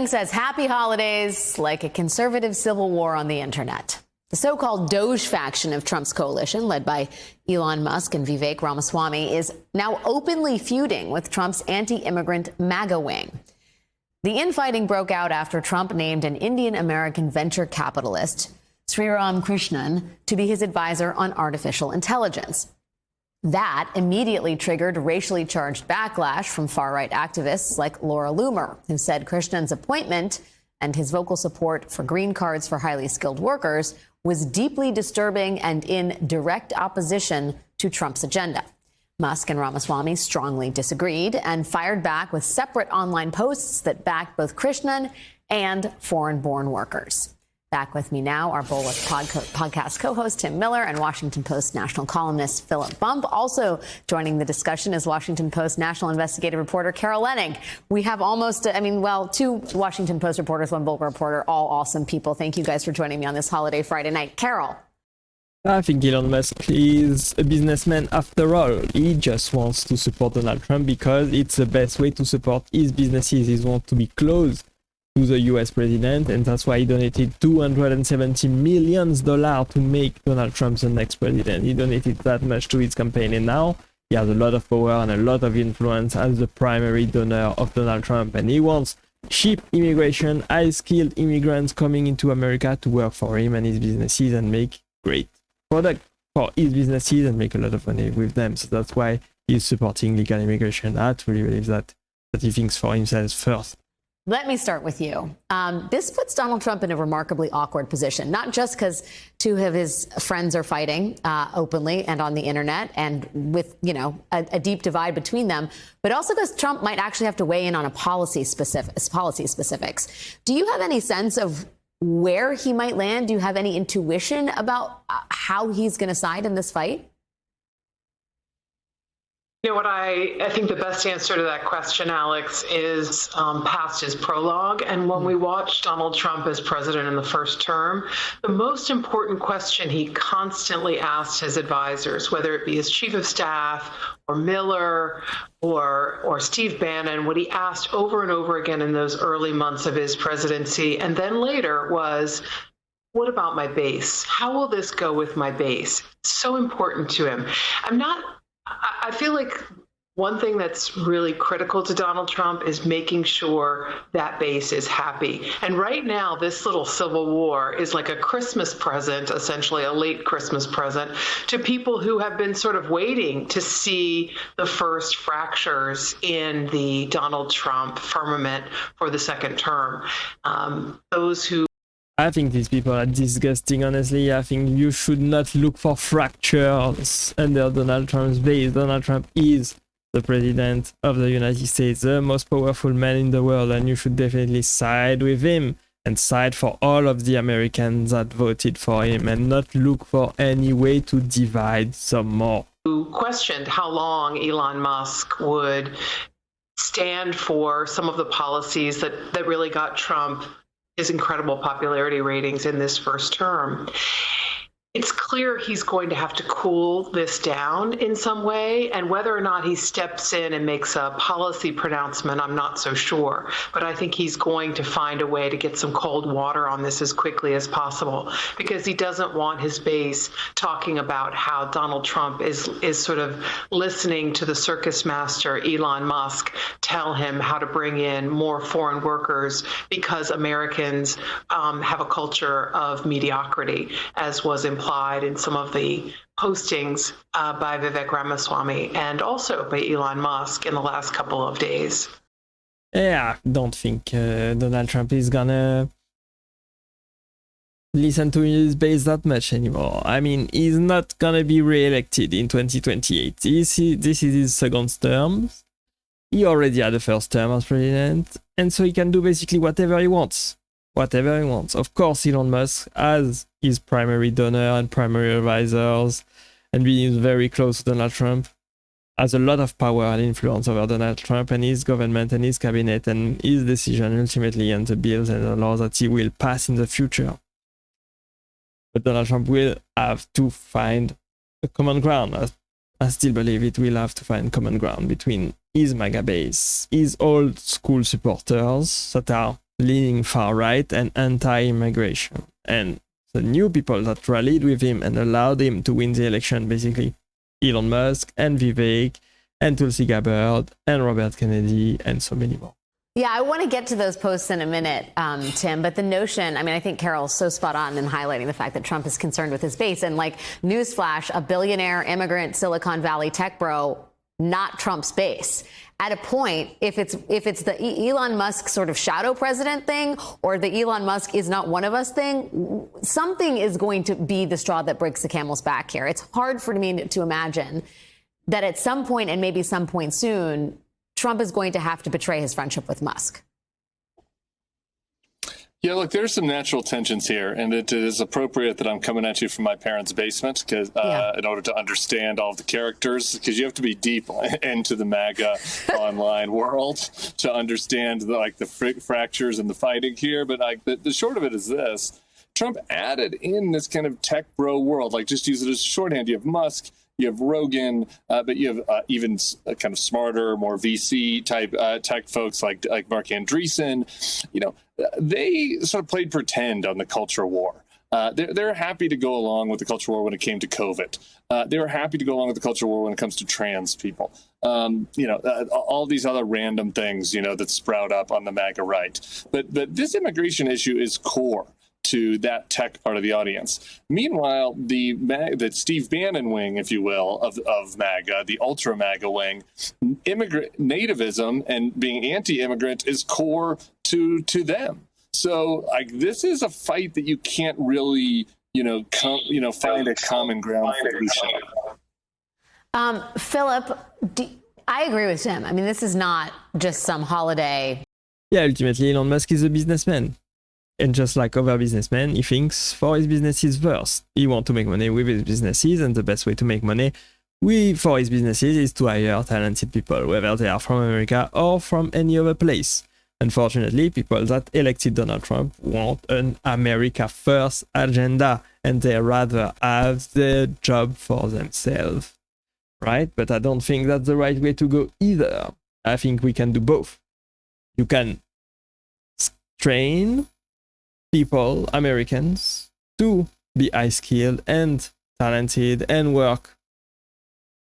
Says happy holidays like a conservative civil war on the internet. The so-called Doge faction of Trump's coalition, led by Elon Musk and Vivek Ramaswamy, is now openly feuding with Trump's anti-immigrant MAGA wing. The infighting broke out after Trump named an Indian-American venture capitalist, Sriram Krishnan, to be his advisor on artificial intelligence. That immediately triggered racially charged backlash from far-right activists like Laura Loomer, who said Krishnan's appointment and his vocal support for green cards for highly skilled workers was deeply disturbing and in direct opposition to Trump's agenda. Musk and Ramaswamy strongly disagreed and fired back with separate online posts that backed both Krishnan and foreign-born workers. Back with me now, our Bulwark podcast co-host Tim Miller and Washington Post national columnist Philip Bump. Also joining the discussion is Washington Post national investigative reporter Carol Leonnig. We have almost, two Washington Post reporters, one Bulwark reporter, all awesome people. Thank you guys for joining me on this holiday Friday night. Carol. I think Elon Musk is a businessman after all. He just wants to support Donald Trump because it's the best way to support his businesses. He wants to be close to the US president, and that's why he donated $270 million to make Donald Trump the next president. He donated that much to his campaign, and now he has a lot of power and a lot of influence as the primary donor of Donald Trump, and he wants cheap immigration, high-skilled immigrants coming into America to work for him and his businesses and make great product for his businesses and make a lot of money with them. So that's why he's supporting legal immigration. I truly believe that he thinks for himself first. Let me start with you. This puts Donald Trump in a remarkably awkward position, not just because two of his friends are fighting openly and on the internet and with, a deep divide between them, but also because Trump might actually have to weigh in on a policy specifics. Do you have any sense of where he might land? Do you have any intuition about how he's going to side in this fight? You know what, I think the best answer to that question, Alex, is past his prologue. And when we watched Donald Trump as president in the first term, the most important question he constantly asked his advisors, whether it be his chief of staff or Miller or Steve Bannon, what he asked over and over again in those early months of his presidency, and then later was, what about my base? How will this go with my base? So important to him. I feel like one thing that's really critical to Donald Trump is making sure that base is happy. And right now, this little civil war is like a Christmas present, essentially a late Christmas present, to people who have been sort of waiting to see the first fractures in the Donald Trump firmament for the second term. I think these people are disgusting, honestly. I think you should not look for fractures under Donald Trump's base. Donald Trump is the president of the United States, the most powerful man in the world, and you should definitely side with him and side for all of the Americans that voted for him and not look for any way to divide some more. Who questioned how long Elon Musk would stand for some of the policies that really got Trump his incredible popularity ratings in this first term. It's clear he's going to have to cool this down in some way, and whether or not he steps in and makes a policy pronouncement, I'm not so sure. But I think he's going to find a way to get some cold water on this as quickly as possible, because he doesn't want his base talking about how Donald Trump is sort of listening to the circus master Elon Musk tell him how to bring in more foreign workers because Americans have a culture of mediocrity, as was implied in some of the postings by Vivek Ramaswamy and also by Elon Musk in the last couple of days. Yeah, I don't think Donald Trump is gonna listen to his base that much anymore. I mean, he's not gonna be re-elected in 2028. This is his second term. He already had the first term as president, and so he can do basically whatever he wants. Of course, Elon Musk, as his primary donor and primary advisors, and being very close to Donald Trump, has a lot of power and influence over Donald Trump and his government and his cabinet and his decision ultimately and the bills and the laws that he will pass in the future. But Donald Trump will have to find a common ground. I still believe it will have to find common ground between his MAGA base, his old school supporters that are leaning far right and anti-immigration. And the new people that rallied with him and allowed him to win the election, basically Elon Musk and Vivek and Tulsi Gabbard and Robert Kennedy and so many more. Yeah, I want to get to those posts in a minute, Tim, but the notion, I mean, I think Carol's so spot on in highlighting the fact that Trump is concerned with his base. And like, newsflash, a billionaire, immigrant, Silicon Valley tech bro, not Trump's base. At a point, if it's the Elon Musk sort of shadow president thing or the Elon Musk is not one of us thing, something is going to be the straw that breaks the camel's back here. It's hard for me to imagine that at some point, and maybe some point soon, Trump is going to have to betray his friendship with Musk. Yeah, look, there's some natural tensions here, and it is appropriate that I'm coming at you from my parents' basement because in order to understand all of the characters, because you have to be deep into the MAGA online world to understand the fractures and the fighting here. But the short of it is this: Trump added in this kind of tech bro world, like just use it as shorthand. You have Musk, you have Rogan, but you have even kind of smarter, more VC type tech folks like Mark Andreessen. You know, they sort of played pretend on the culture war. They're happy to go along with the culture war when it came to COVID. They were happy to go along with the culture war when it comes to trans people. All these other random things, that sprout up on the MAGA right. But this immigration issue is core to that tech part of the audience. Meanwhile, the Steve Bannon wing, if you will, of MAGA, the ultra MAGA wing, nativism and being anti-immigrant is core to them. So this is a fight that you can't really, find a common ground solution. Philip, I agree with Tim. I mean, this is not just some holiday. Yeah, ultimately, Elon Musk is a businessman. And just like other businessmen, he thinks for his businesses first. He wants to make money with his businesses, and the best way to make money for his businesses is to hire talented people, whether they are from America or from any other place. Unfortunately, people that elected Donald Trump want an America first agenda, and they rather have the job for themselves, right? But I don't think that's the right way to go either. I think we can do both. You can train people, Americans, to be high-skilled and talented and work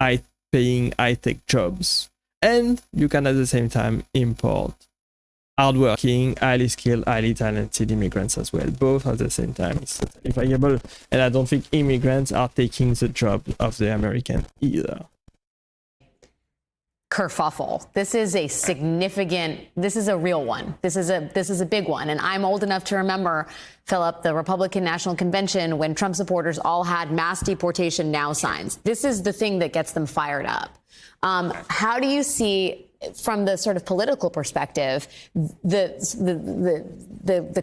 high-paying, high-tech jobs. And you can at the same time import hardworking, highly skilled, highly talented immigrants as well. Both at the same time is totally viable. And I don't think immigrants are taking the job of the American either. Kerfuffle. This is a real one. This is a big one. And I'm old enough to remember, Philip, the Republican National Convention when Trump supporters all had mass deportation now signs. This is the thing that gets them fired up. How do you see, from the sort of political perspective, the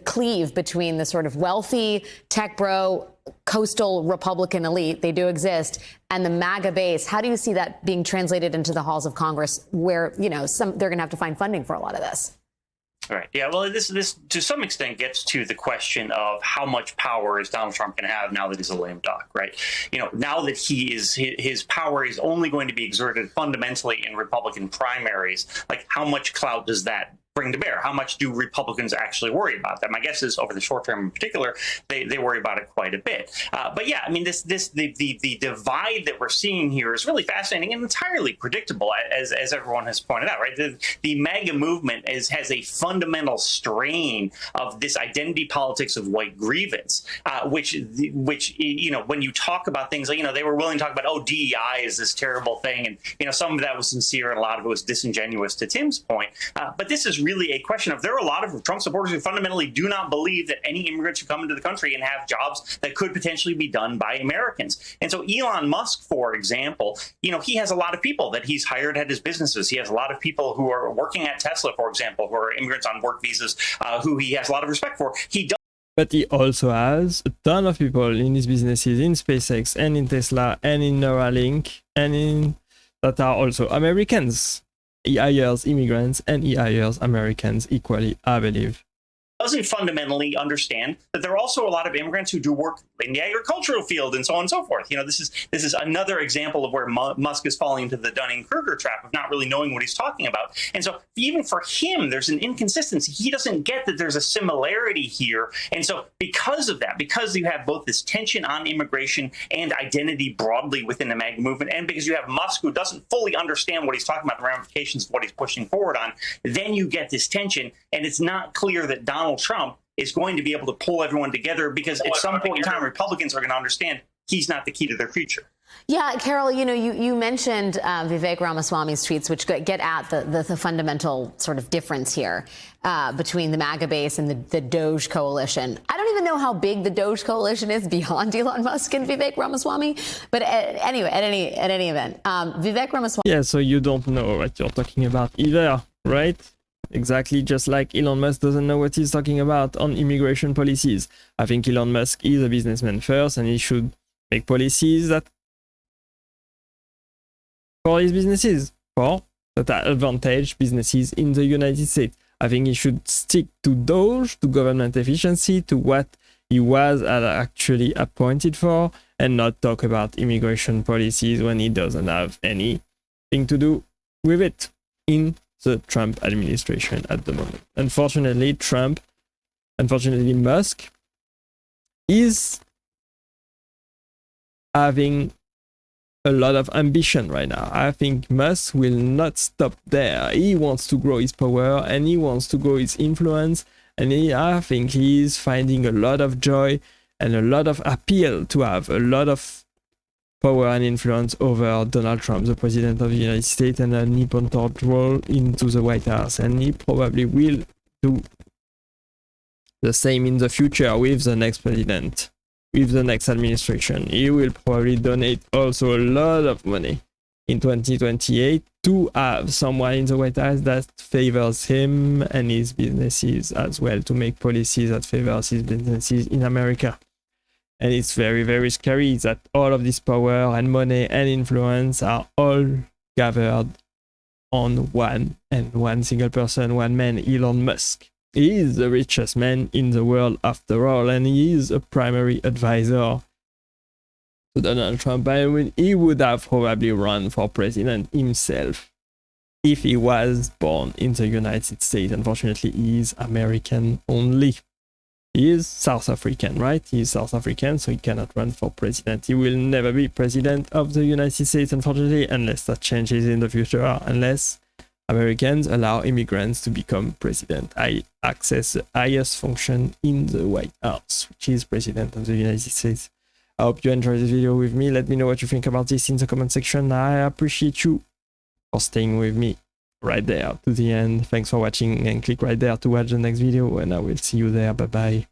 cleave between the sort of wealthy tech bro coastal Republican elite, they do exist, and the MAGA base? How do you see that being translated into the halls of Congress, where they're going to have to find funding for a lot of this? Right. Yeah. Well, this to some extent gets to the question of how much power is Donald Trump going to have now that he's a lame duck, right? Now that his power is only going to be exerted fundamentally in Republican primaries, like how much clout does that bring to bear? How much do Republicans actually worry about that? My guess is over the short term in particular, they worry about it quite a bit. But yeah, I mean, the divide that we're seeing here is really fascinating and entirely predictable, as everyone has pointed out, right? The MAGA movement has a fundamental strain of this identity politics of white grievance, which when you talk about things like, they were willing to talk about, oh, DEI is this terrible thing. And, some of that was sincere and a lot of it was disingenuous, to Tim's point. But this is really a question of, there are a lot of Trump supporters who fundamentally do not believe that any immigrants should come into the country and have jobs that could potentially be done by Americans. And so Elon Musk, for example, he has a lot of people that he's hired at his businesses. He has a lot of people who are working at Tesla, for example, who are immigrants on work visas, who he has a lot of respect for. But he also has a ton of people in his businesses, in SpaceX and in Tesla and in Neuralink that are also Americans. He hires immigrants and he hires Americans equally, I believe. Doesn't fundamentally understand that there are also a lot of immigrants who do work in the agricultural field and so on and so forth. This is another example of where Musk is falling into the Dunning-Kruger trap of not really knowing what he's talking about. And so even for him, there's an inconsistency. He doesn't get that there's a similarity here. And so because of that, because you have both this tension on immigration and identity broadly within the MAGA movement, and because you have Musk who doesn't fully understand what he's talking about, the ramifications of what he's pushing forward on, then you get this tension. And it's not clear that Donald Trump is going to be able to pull everyone together, because at some point in time, Republicans are going to understand he's not the key to their future. Yeah, Carol, you mentioned Vivek Ramaswamy's tweets, which get at the fundamental sort of difference here between the MAGA base and the Doge coalition. I don't even know how big the Doge coalition is beyond Elon Musk and Vivek Ramaswamy. But anyway, at any event, Vivek Ramaswamy. Yeah, so you don't know what you're talking about either, right? Exactly, just like Elon Musk doesn't know what he's talking about on immigration policies. I think Elon Musk is a businessman first, and he should make policies that for his businesses, that advantage businesses in the United States. I think he should stick to Doge, to government efficiency, to what he was actually appointed for, and not talk about immigration policies when he doesn't have anything to do with it in the Trump administration at the moment. Unfortunately, Musk is having a lot of ambition right now. I think Musk will not stop there. He wants to grow his power and he wants to grow his influence. And I think he is finding a lot of joy and a lot of appeal to have a lot of power and influence over Donald Trump, the president of the United States, and an important role into the White House. And he probably will do the same in the future with the next president, with the next administration. He will probably donate also a lot of money in 2028 to have someone in the White House that favors him and his businesses as well, to make policies that favors his businesses in America. And it's very, very scary that all of this power and money and influence are all gathered on one single person, one man, Elon Musk. He is the richest man in the world after all, and he is a primary advisor to Donald Trump. I mean, he would have probably run for president himself if he was born in the United States. Unfortunately, he is American only. He is South African, right? He is South African, so he cannot run for president. He will never be president of the United States, unfortunately, unless that changes in the future, unless Americans allow immigrants to become president. I access the highest function in the White House, which is president of the United States. I hope you enjoyed this video with me. Let me know what you think about this in the comment section. I appreciate you for staying with me right there to the end. Thanks for watching, and click right there to watch the next video, and I will see you there. Bye bye.